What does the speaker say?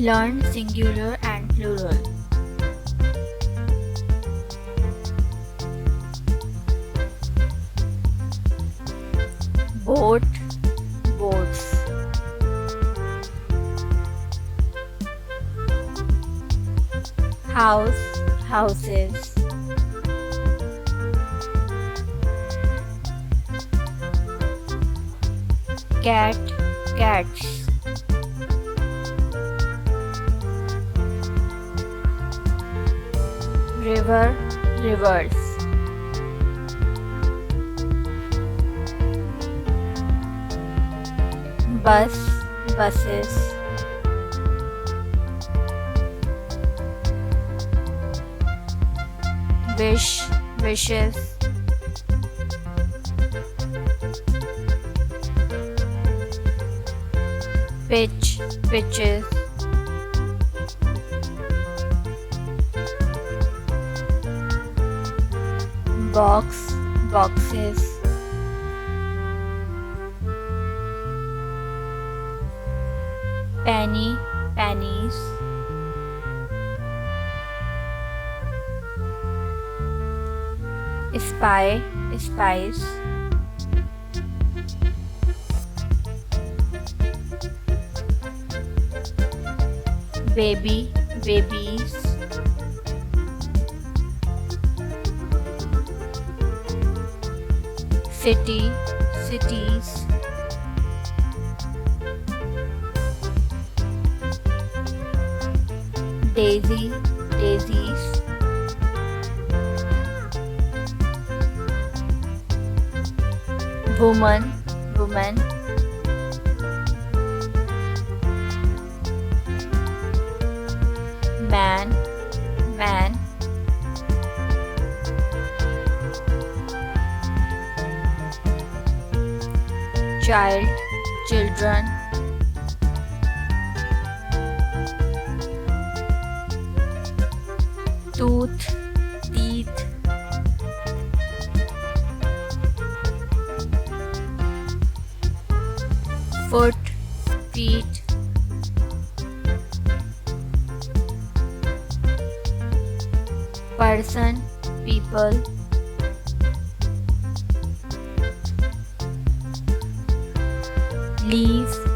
Learn singular and plural. Boat, boats. House, houses. Cat, cats. River, rivers. Bus, buses. Wish, wishes. Pitch, pitches. Box, boxes. Penny, pennies. Spy, spies. Baby, babies. City, cities. Daisy, daisies. Woman, woman. Man, man. Child, children. Tooth, teeth. Foot, feet. Person, people. Leaf,